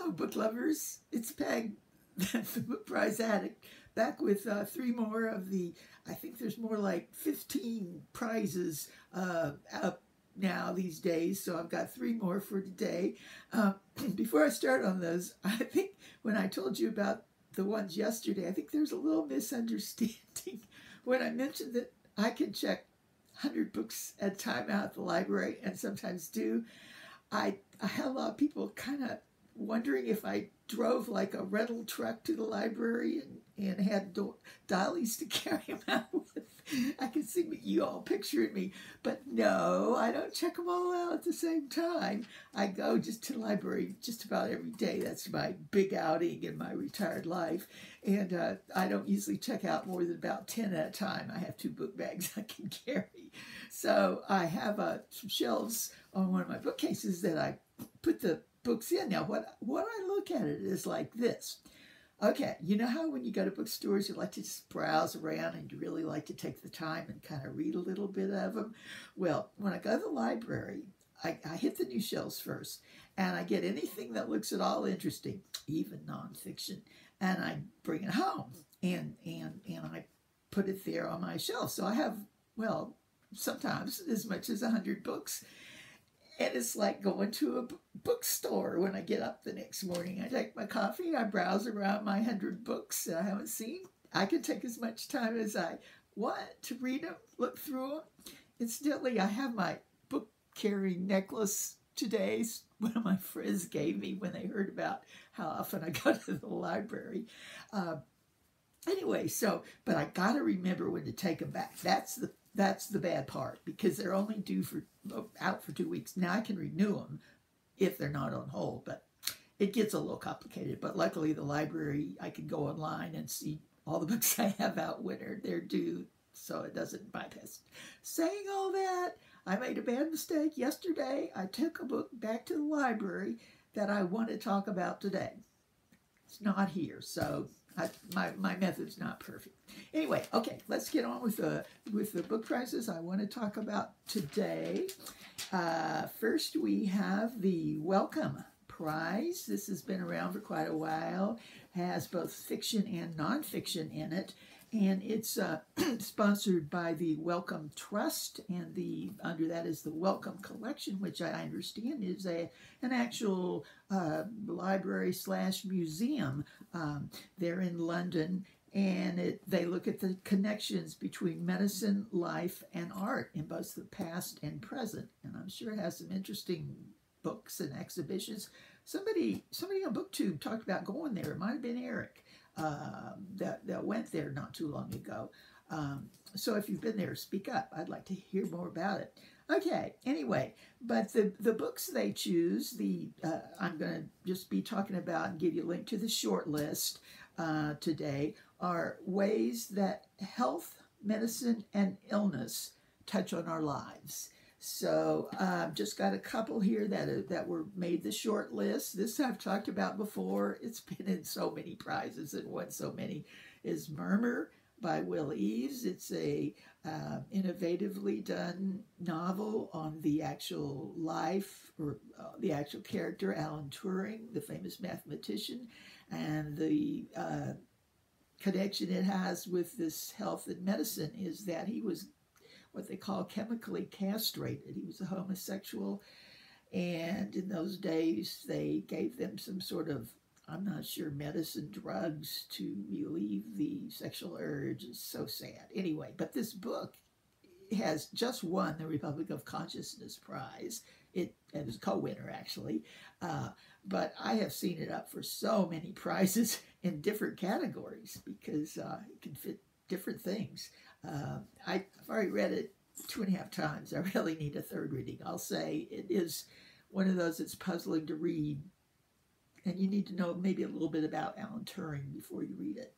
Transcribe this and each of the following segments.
Hello, book lovers. It's Peg, the Book Prize addict, back with 3 more of the, I think there's more like 15 prizes up now these days, so I've got 3 more for today. Before I start on those, I think when I told you about the ones yesterday, I think there's a little misunderstanding when I mentioned that I can check 100 books at a time out at the library, and sometimes do. I had a lot of people kind of wondering if I drove like a rental truck to the library and had dollies to carry them out with. I can see you all picturing me, but no, I don't check them all out at the same time. I go just to the library just about every day. That's my big outing in my retired life, and I don't usually check out more than about 10 at a time. I have 2 book bags I can carry. So I have some shelves on one of my bookcases that I put the books in. Now, what I look at it is like this. Okay, you know how when you go to bookstores, you like to just browse around and you really like to take the time and kind of read a little bit of them? Well, when I go to the library, I hit the new shelves first, and I get anything that looks at all interesting, even nonfiction, and I bring it home, and I put it there on my shelf. So I have, well, sometimes as much as 100 books. And it's like going to a bookstore when I get up the next morning. I take my coffee, I browse around my 100 books that I haven't seen. I can take as much time as I want to read them, look through them. Incidentally, I have my book-carrying necklace today. One of my friends gave me when they heard about how often I go to the library. Anyway, but I got to remember when to take them back. That's the bad part, because they're only out for 2 weeks. Now I can renew them if they're not on hold, but it gets a little complicated. But luckily the library, I can go online and see all the books I have out when they're due, so it doesn't bypass. Saying all that, I made a bad mistake yesterday. I took a book back to the library that I want to talk about today. It's not here, so my method's not perfect. Anyway, okay, let's get on with the book prizes I want to talk about today. First, we have the WellCOME Prize. This has been around for quite a while, has both fiction and nonfiction in it, and it's sponsored by the WellCOME Trust, and under that is the WellCOME Collection, which I understand is an actual library/museum. They're in London, and they look at the connections between medicine, life, and art in both the past and present. And I'm sure it has some interesting books and exhibitions. Somebody on BookTube talked about going there. It might have been Eric that went there not too long ago. So if you've been there, speak up. I'd like to hear more about it. Okay, anyway, but the books they choose, I'm going to just be talking about and give you a link to the shortlist today, are ways that health, medicine, and illness touch on our lives. So I've just got a couple here that were made the short list. This I've talked about before. It's been in so many prizes and won so many. Is Murmur by Will Eves. It's a innovatively done novel on the actual life or the actual character, Alan Turing, the famous mathematician, and the connection it has with this health and medicine is that he was what they call chemically castrated. He was a homosexual, and in those days they gave them some sort of, I'm not sure, medicine, drugs to relieve the sexual urge. It's so sad. Anyway, but this book has just won the Republic of Consciousness Prize. It was a co-winner, actually. But I have seen it up for so many prizes in different categories because it can fit different things. I've already read it 2.5 times. I really need a third reading. I'll say it is one of those that's puzzling to read, and you need to know maybe a little bit about Alan Turing before you read it.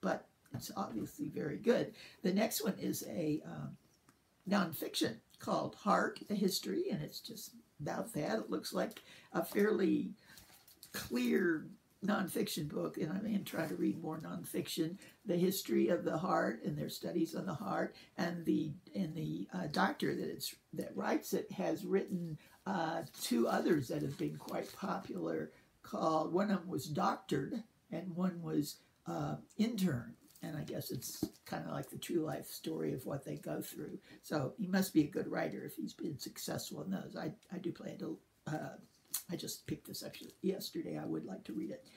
But it's obviously very good. The next one is a nonfiction called Hark the History, and it's just about that. It looks like a fairly clear nonfiction book, and I'm going to try to read more nonfiction. The history of the heart and their studies on the heart, and the doctor that writes it has written 2 others that have been quite popular called, one of them was Doctored and one was Intern. And I guess it's kind of like the true life story of what they go through. So he must be a good writer if he's been successful in those. I do plan to, I just picked this up yesterday. I would like to read it.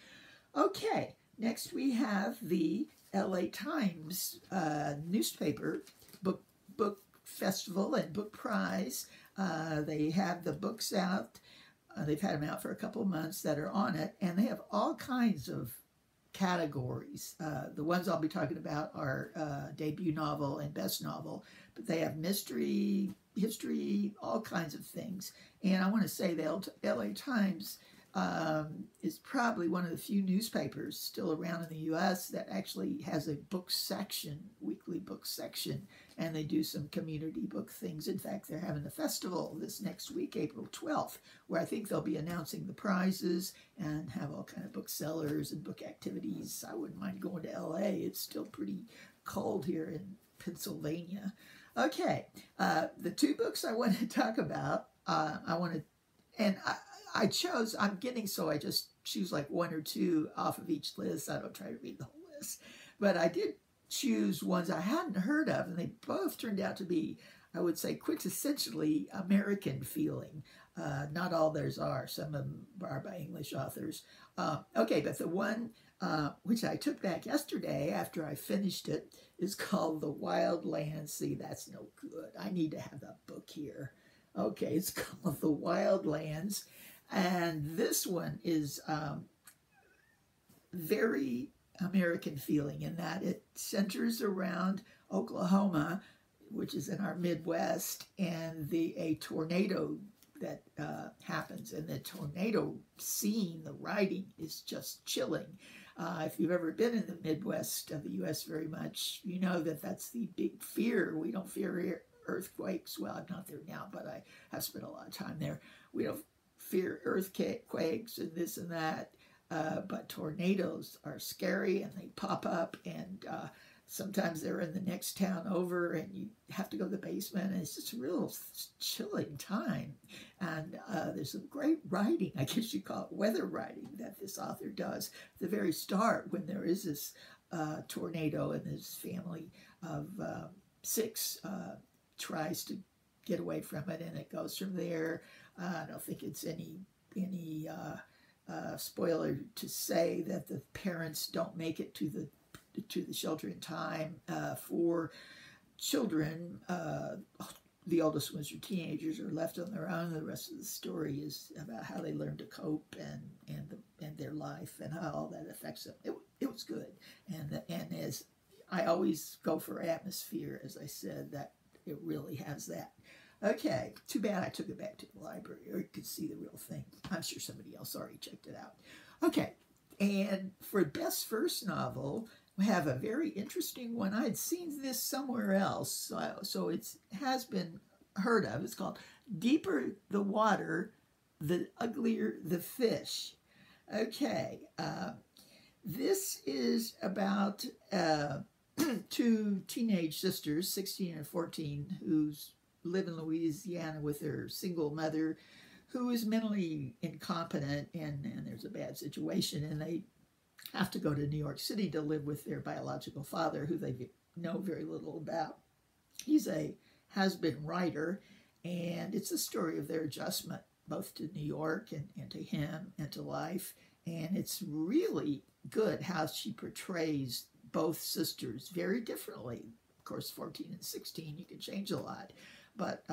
Okay, next we have the LA Times newspaper book festival and book prize. They have the books out. They've had them out for a couple of months that are on it, and they have all kinds of categories. The ones I'll be talking about are debut novel and best novel, but they have mystery, history, all kinds of things. And I want to say the LA Times is probably one of the few newspapers still around in the U.S. that actually has a book section, weekly book section, and they do some community book things. In fact, they're having a festival this next week, April 12th, where I think they'll be announcing the prizes and have all kind of booksellers and book activities. I wouldn't mind going to L.A. It's still pretty cold here in Pennsylvania. Okay, the two books I want to talk about, I chose, I just choose like one or two off of each list. I don't try to read the whole list. But I did choose ones I hadn't heard of, and they both turned out to be, I would say, quintessentially American feeling. Not all theirs are. Some of them are by English authors. Okay, but the one which I took back yesterday after I finished it is called The Wildlands. See, that's no good. I need to have that book here. Okay, it's called The Wildlands. And this one is very American feeling in that it centers around Oklahoma, which is in our Midwest, and a tornado that happens. And the tornado scene, the writing is just chilling. If you've ever been in the Midwest of the U.S. very much, you know that that's the big fear. We don't fear earthquakes. Well, I'm not there now, but I have spent a lot of time there. We don't fear earthquakes and this and that, but tornadoes are scary and they pop up, and sometimes they're in the next town over and you have to go to the basement, and it's just a real chilling time. And there's some great writing, I guess you call it weather writing, that this author does at the very start when there is this tornado and this family of 6 tries to get away from it, and it goes from there. I don't think it's any spoiler to say that the parents don't make it to the shelter in time for children. The oldest ones are teenagers, are left on their own. The rest of the story is about how they learn to cope and their life and how all that affects them. It was good, and as I always go for atmosphere, as I said, that it really has that. Okay, too bad I took it back to the library, or you could see the real thing. I'm sure somebody else already checked it out. Okay, and for best first novel, we have a very interesting one. I had seen this somewhere else, so it has been heard of. It's called Deeper the Water, the Uglier the Fish. Okay, this is about 2 teenage sisters, 16 and 14, who live in Louisiana with their single mother, who is mentally incompetent, and there's a bad situation, and they have to go to New York City to live with their biological father, who they know very little about. He's a has-been writer, and it's a story of their adjustment, both to New York and to him and to life. And it's really good how she portrays both sisters very differently. Of course, 14 and 16, you can change a lot, but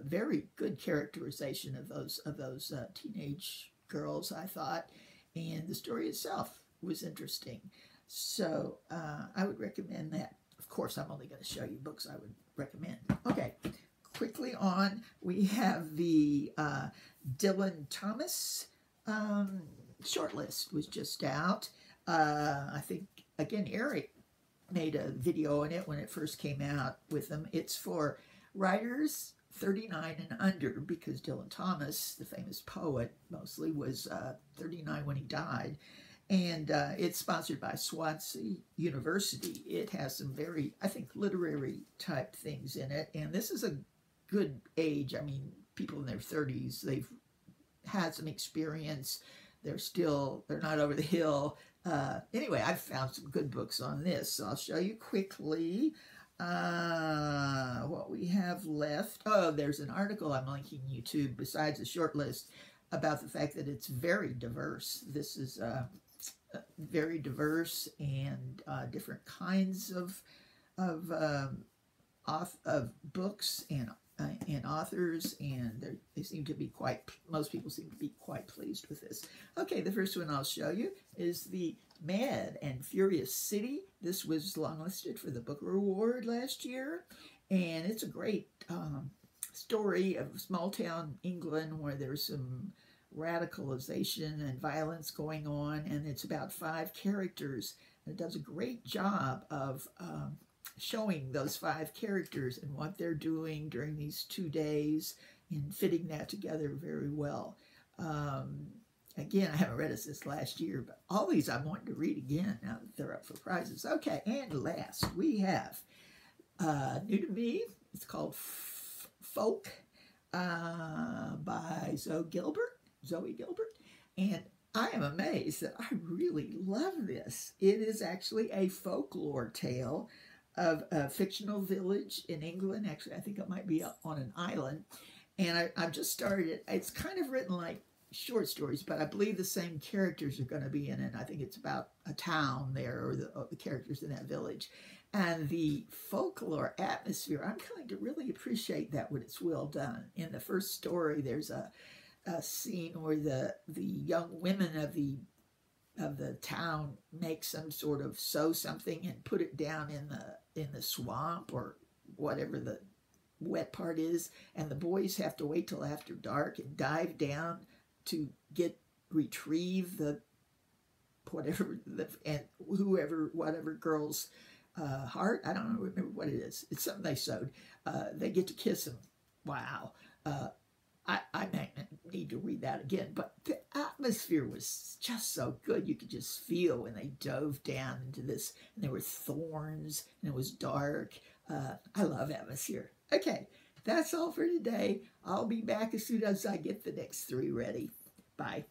very good characterization of those teenage girls, I thought. And the story itself was interesting. So I would recommend that. Of course, I'm only going to show you books I would recommend. Okay, quickly on, we have the Dylan Thomas Shortlist was just out. I think, again, Eric made a video on it when it first came out with them. It's for writers 39 and under, because Dylan Thomas, the famous poet, mostly was 39 when he died. And it's sponsored by Swansea University. It has some very, I think, literary type things in it. And this is a good age. I mean, people in their 30s, they've had some experience. they're not over the hill. Anyway, I've found some good books on this, so I'll show you quickly what we have left. Oh, there's an article I'm linking you to besides the short list about the fact that it's very diverse. This is very diverse and different kinds of books and authors, and they seem to be most people seem to be quite pleased with this. Okay, the first one I'll show you is the Mad and Furious City. This was longlisted for the Booker Award last year, and it's a great story of small town England where there's some radicalization and violence going on, and it's about 5 characters, and it does a great job of showing those 5 characters and what they're doing during these 2 days and fitting that together very well. Again, I haven't read it since last year, but all these I'm wanting to read again now that they're up for prizes. Okay, and last we have new to me. It's called Folk by Zoe Gilbert, and I am amazed that I really love this. It is actually a folklore tale of a fictional village in England. Actually, I think it might be on an island. And I've just started it. It's kind of written like short stories, but I believe the same characters are going to be in it. I think it's about a town there, or the characters in that village. And the folklore atmosphere, I'm going to really appreciate that when it's well done. In the first story, there's a scene where the young women of the town make some sort of sew something and put it down in the swamp or whatever the wet part is, and the boys have to wait till after dark and dive down to retrieve whatever girl's heart. I don't remember what it is. It's something they sewed. They get to kiss him. Wow. I might need to read that again, but the atmosphere was just so good. You could just feel when they dove down into this, and there were thorns, and it was dark. I love atmosphere. Okay, that's all for today. I'll be back as soon as I get the next 3 ready. Bye.